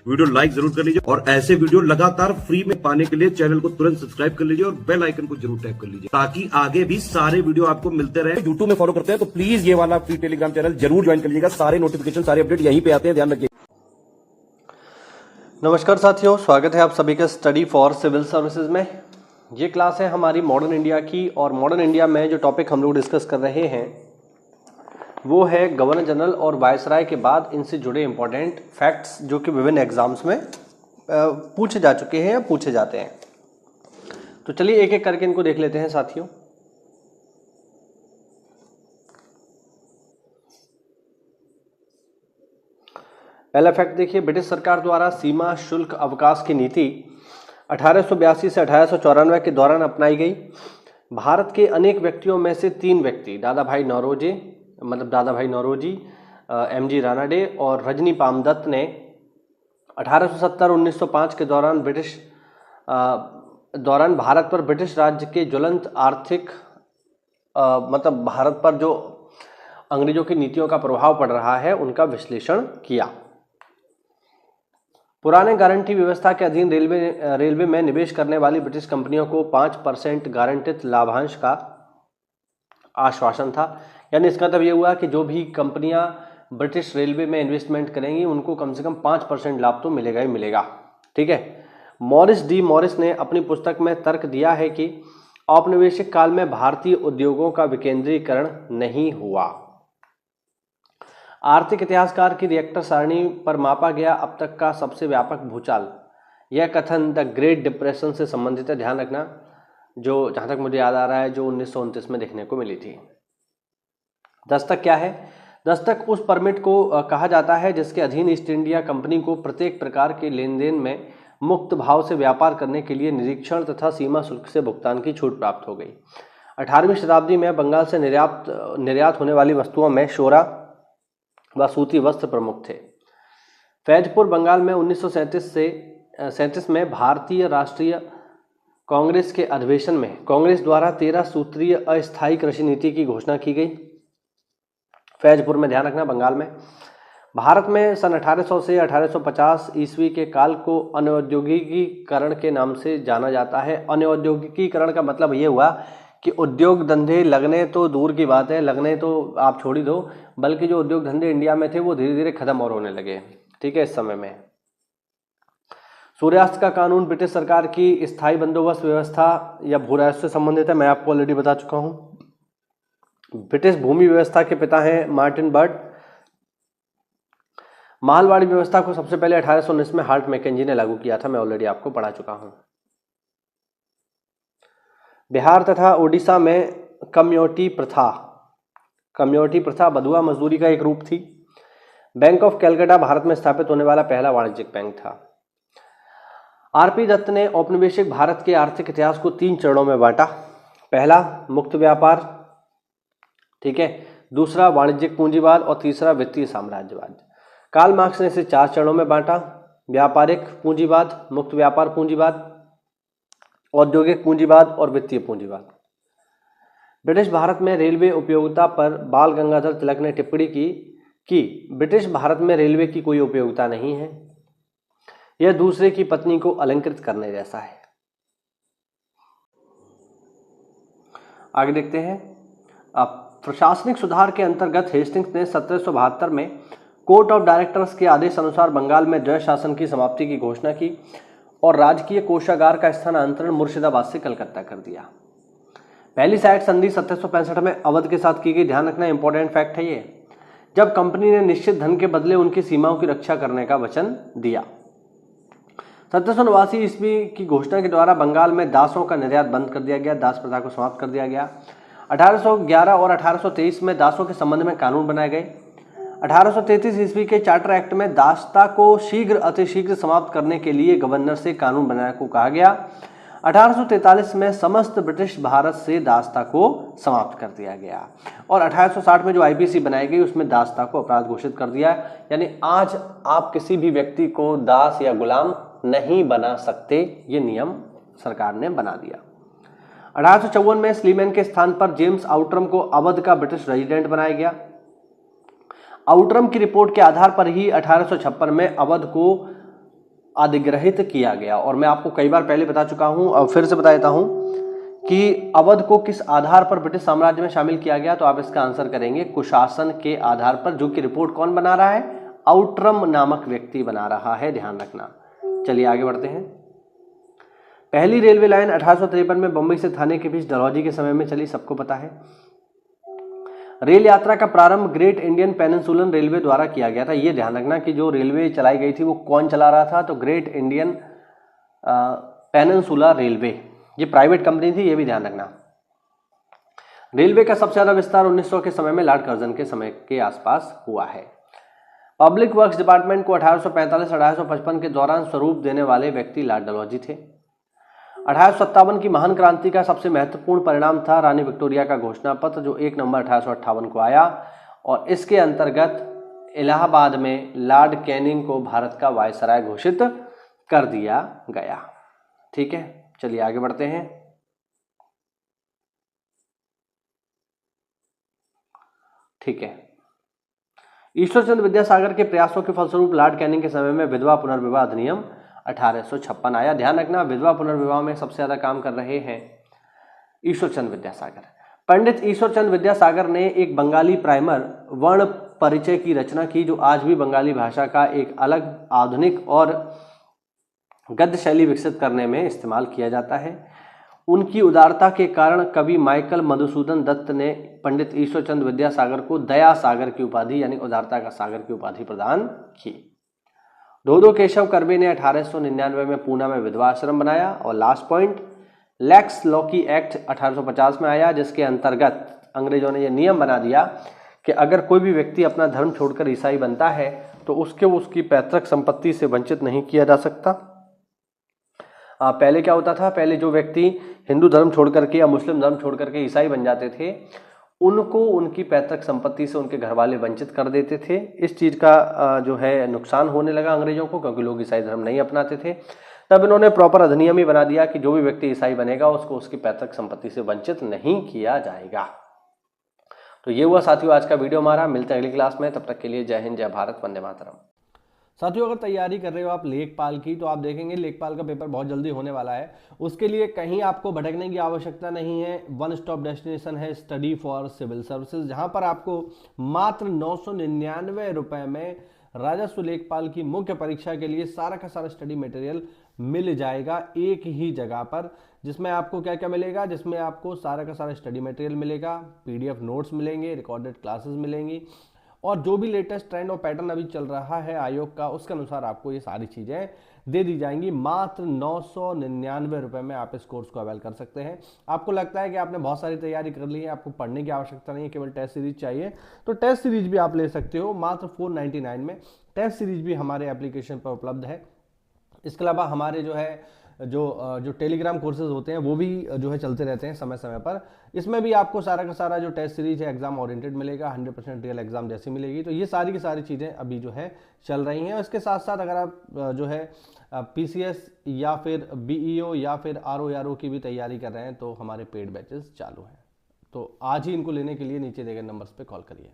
Video like जरूर कर लीजिए और ऐसे वीडियो लगातार फ्री में पाने के लिए चैनल को तुरंत सब्सक्राइब कर लीजिए और बेल आइकन को जरूर टैप कर लीजिए ताकि आगे भी सारे वीडियो आपको मिलते रहे। यूट्यूब में फॉलो करते हैं तो प्लीज ये वाला फ्री टेलीग्राम चैनल जरूर ज्वाइन कर लीजिएगा। सारे नोटिफिकेशन सारे अपडेट यहीं पे आते हैं, ध्यान रखिए। नमस्कार साथियों, स्वागत है आप सभी का स्टडी फॉर सिविल सर्विसेज में। ये क्लास है हमारी मॉडर्न इंडिया की और मॉडर्न इंडिया में जो टॉपिक हम लोग डिस्कस कर रहे हैं वो है गवर्नर जनरल और वायसराय के बाद इनसे जुड़े इंपॉर्टेंट फैक्ट्स जो कि विभिन्न एग्जाम्स में पूछे जा चुके हैं या पूछे जाते हैं। तो चलिए एक एक करके इनको देख लेते हैं साथियों। पहला फैक्ट देखिए, ब्रिटिश सरकार द्वारा सीमा शुल्क अवकाश की नीति 1882 से 1894 के दौरान अपनाई गई। भारत के अनेक व्यक्तियों में से 3 व्यक्ति दादा भाई नौरोजी, एम.जी. रानाडे और रजनी पामदत्त ने 1870-1905 के दौरान भारत पर ब्रिटिश राज्य के ज्वलंत आर्थिक भारत पर जो अंग्रेजों की नीतियों का प्रभाव पड़ रहा है उनका विश्लेषण किया। पुराने गारंटी व्यवस्था के अधीन रेलवे में निवेश करने वाली ब्रिटिश कंपनियों को 5% गारंटित लाभांश का आश्वासन था। यानी इसका मतलब ये हुआ कि जो भी कंपनियां ब्रिटिश रेलवे में इन्वेस्टमेंट करेंगी उनको कम से कम 5% लाभ तो मिलेगा ही मिलेगा। ठीक है। मॉरिस ने अपनी पुस्तक में तर्क दिया है कि औपनिवेशिक काल में भारतीय उद्योगों का विकेंद्रीकरण नहीं हुआ। आर्थिक इतिहासकार की रिएक्टर सारणी पर मापा गया अब तक का सबसे व्यापक भूचाल, यह कथन द ग्रेट डिप्रेशन से संबंधित है। ध्यान रखना, जो जहाँ तक मुझे याद आ रहा है जो 1929 में देखने को मिली थी। दस्तक क्या है? दस्तक उस परमिट को कहा जाता है जिसके अधीन ईस्ट इंडिया कंपनी को प्रत्येक प्रकार के लेन देन में मुक्त भाव से व्यापार करने के लिए निरीक्षण तथा सीमा शुल्क से भुगतान की छूट प्राप्त हो गई। 18वीं शताब्दी में बंगाल से निर्यात होने वाली वस्तुओं में शोरा व सूती वस्त्र प्रमुख थे। फैजपुर बंगाल में 1937 में भारतीय राष्ट्रीय कांग्रेस के अधिवेशन में कांग्रेस द्वारा 13 सूत्रीय अस्थायी कृषि नीति की घोषणा की गई। फैजपुर में, ध्यान रखना, बंगाल में। भारत में सन 1800 से 1850 ईस्वी के काल को अनौद्योगिकीकरण के नाम से जाना जाता है। अनौद्योगिकीकरण का मतलब ये हुआ कि उद्योग धंधे लगने तो दूर की बात है, लगने तो आप छोड़ ही दो, बल्कि जो उद्योग धंधे इंडिया में थे वो धीरे धीरे खत्म और होने लगे। ठीक है। इस समय में सूर्यास्त का कानून ब्रिटिश सरकार की स्थायी बंदोबस्त व्यवस्था या भू राजस्व से संबंधित है। मैं आपको ऑलरेडी बता चुका हूं। ब्रिटिश भूमि व्यवस्था के पिता हैं मार्टिन बर्ट। मालवाड़ी व्यवस्था को सबसे पहले 1819 में हार्ट मैकेंजी ने लागू किया था। मैं ऑलरेडी आपको पढ़ा चुका हूं। बिहार तथा उड़ीसा में कम्योटी प्रथा बधुआ मजदूरी का एक रूप थी। बैंक ऑफ कैलकाटा भारत में स्थापित होने वाला पहला वाणिज्यिक बैंक था। आर.पी. दत्त ने औपनिवेशिक भारत के आर्थिक इतिहास को 3 चरणों में बांटा। पहला मुक्त व्यापार, ठीक है, दूसरा वाणिज्यिक पूंजीवाद और तीसरा वित्तीय साम्राज्यवाद। कार्ल मार्क्स ने इसे 4 चरणों में बांटा: व्यापारिक पूंजीवाद, मुक्त व्यापार पूंजीवाद, औद्योगिक पूंजीवाद और वित्तीय पूंजीवाद। ब्रिटिश भारत में रेलवे उपयोगिता पर बाल गंगाधर तिलक ने टिप्पणी की कि ब्रिटिश भारत में रेलवे की कोई उपयोगिता नहीं है, यह दूसरे की पत्नी को अलंकृत करने जैसा है। आगे देखते हैं। अब प्रशासनिक सुधार के अंतर्गत हेस्टिंग्स ने 1772 में कोर्ट ऑफ डायरेक्टर्स के आदेश अनुसार बंगाल में द्वैध शासन की समाप्ति की घोषणा की और राजकीय कोषागार का स्थानांतरण मुर्शिदाबाद से कलकत्ता कर दिया। पहली सहायक संधि 1765 में अवध के साथ की गई। ध्यान रखना, इंपॉर्टेंट फैक्ट है ये, जब कंपनी ने निश्चित धन के बदले उनकी सीमाओं की रक्षा करने का वचन दिया। 1789 ईस्वी की घोषणा के द्वारा बंगाल में दासों का निर्यात बंद कर दिया गया, दास प्रथा को समाप्त कर दिया गया। 1811 और 1823 में दासों के संबंध में कानून बनाए गए। 1833 ईस्वी के चार्टर एक्ट में दासता को शीघ्र अतिशीघ्र समाप्त करने के लिए गवर्नर से कानून बनाने को कहा गया। 1843 में समस्त ब्रिटिश भारत से दासता को समाप्त कर दिया गया और 1860 में जो आईपीसी बनाई गई उसमें दासता को अपराध घोषित कर दिया। यानी आज आप किसी भी व्यक्ति को दास या गुलाम नहीं बना सकते, ये नियम सरकार ने बना दिया। 1854 में स्लीमैन के स्थान पर जेम्स आउटरम को अवध का ब्रिटिश रेजिडेंट बनाया गया। आउटरम की रिपोर्ट के आधार पर ही 1856 में अवध को अधिग्रहित किया गया। और मैं आपको कई बार पहले बता चुका हूं, अब फिर से बता देता हूं कि अवध को किस आधार पर ब्रिटिश साम्राज्य में शामिल किया गया। तो आप इसका आंसर करेंगे कुशासन के आधार पर, जो कि रिपोर्ट कौन बना रहा है, आउट्रम नामक व्यक्ति बना रहा है, ध्यान रखना। चलिए आगे बढ़ते हैं। पहली रेलवे लाइन 1853 में बंबई से थाने के बीच डलहौजी के समय में चली, सबको पता है। रेल यात्रा का प्रारंभ ग्रेट इंडियन पेनिनसुलन रेलवे द्वारा किया गया था। यह ध्यान रखना कि जो रेलवे चलाई गई थी वो कौन चला रहा था, तो ग्रेट इंडियन पेनिनसुला रेलवे, ये प्राइवेट कंपनी थी, ये भी ध्यान रखना। रेलवे का सबसे ज्यादा विस्तार 1900 के समय में लॉर्ड कर्जन के समय के आसपास हुआ है। पब्लिक वर्क्स डिपार्टमेंट को 1845-1855 के दौरान स्वरूप देने वाले व्यक्ति लॉर्ड डलहौजी थे। 1857 की महान क्रांति का सबसे महत्वपूर्ण परिणाम था रानी विक्टोरिया का घोषणा पत्र, जो 1 नवंबर 1858 को आया, और इसके अंतर्गत इलाहाबाद में लॉर्ड कैनिंग को भारत का वायसराय घोषित कर दिया गया। ठीक है, चलिए आगे बढ़ते हैं। ठीक है, ईश्वरचंद्र विद्यासागर के प्रयासों के फलस्वरूप लॉर्ड कैनिंग के समय में विधवा पुनर्विवाह अधिनियम 1856 आया। ध्यान रखना, विधवा पुनर्विवाह में सबसे ज्यादा काम कर रहे हैं ईश्वरचंद्र विद्यासागर। पंडित ईश्वरचंद्र विद्यासागर ने एक बंगाली प्राइमर वर्ण परिचय की रचना की, जो आज भी बंगाली भाषा का एक अलग आधुनिक और गद्य शैली विकसित करने में इस्तेमाल किया जाता है। उनकी उदारता के कारण कवि माइकल मधुसूदन दत्त ने पंडित ईश्वरचंद्र विद्यासागर को दया सागर की उपाधि, यानी उदारता का सागर की उपाधि प्रदान की। धोधो केशव कर्वे ने 1899 में पूना में विधवा आश्रम बनाया। और last point, Lex Loci Act 1850 में आया, जिसके अंतर्गत अंग्रेजों ने यह नियम बना दिया कि अगर कोई भी व्यक्ति अपना धर्म छोड़कर ईसाई बनता है तो उसकी पैतृक संपत्ति से वंचित नहीं किया जा सकता। पहले क्या होता था, पहले जो व्यक्ति हिंदू धर्म छोड़ करके या मुस्लिम धर्म छोड़ करके ईसाई बन जाते थे, उनको उनकी पैतृक संपत्ति से उनके घर वाले वंचित कर देते थे। इस चीज़ का जो है नुकसान होने लगा अंग्रेजों को, क्योंकि लोग ईसाई धर्म नहीं अपनाते थे। तब इन्होंने प्रॉपर अधिनियम ही बना दिया कि जो भी व्यक्ति ईसाई बनेगा उसको उसकी पैतृक संपत्ति से वंचित नहीं किया जाएगा। तो ये हुआ साथियों आज का वीडियो हमारा। मिलते हैं अगली क्लास में, तब तक के लिए जय हिंद, जय भारत, वंदे मातरम। साथियों, अगर तैयारी कर रहे हो आप लेखपाल की, तो आप देखेंगे लेखपाल का पेपर बहुत जल्दी होने वाला है। उसके लिए कहीं आपको भटकने की आवश्यकता नहीं है। वन स्टॉप डेस्टिनेशन है स्टडी फॉर सिविल सर्विसेज, जहां पर आपको मात्र 999 रुपए में राजस्व लेखपाल की मुख्य परीक्षा के लिए सारा का सारा स्टडी मटेरियल मिल जाएगा एक ही जगह पर। जिसमें आपको क्या क्या मिलेगा, जिसमें आपको सारा का सारा स्टडी मटेरियल मिलेगा, PDF नोट्स मिलेंगे, रिकॉर्डेड क्लासेस मिलेंगी, और जो भी लेटेस्ट ट्रेंड और पैटर्न अभी चल रहा है आयोग का, उसके अनुसार आपको ये सारी चीज़ें दे दी जाएंगी। मात्र 999 रुपए में आप इस कोर्स को अवेल कर सकते हैं। आपको लगता है कि आपने बहुत सारी तैयारी कर ली है, आपको पढ़ने की आवश्यकता नहीं है, केवल टेस्ट सीरीज चाहिए, तो टेस्ट सीरीज भी आप ले सकते हो मात्र 499 में। टेस्ट सीरीज भी हमारे एप्लीकेशन पर उपलब्ध है। इसके अलावा हमारे जो टेलीग्राम कोर्सेज होते हैं वो भी जो है चलते रहते हैं समय समय पर। इसमें भी आपको सारा का सारा जो टेस्ट सीरीज है एग्जाम ओरिएंटेड मिलेगा, 100% रियल एग्जाम जैसी मिलेगी। तो ये सारी की सारी चीज़ें अभी जो है चल रही हैं। इसके साथ साथ अगर आप जो है PCS या फिर BEO या फिर RO की भी तैयारी कर रहे हैं तो हमारे पेड बैचेस चालू हैं। तो आज ही इनको लेने के लिए नीचे दिए गए नंबर्स पे कॉल करिए।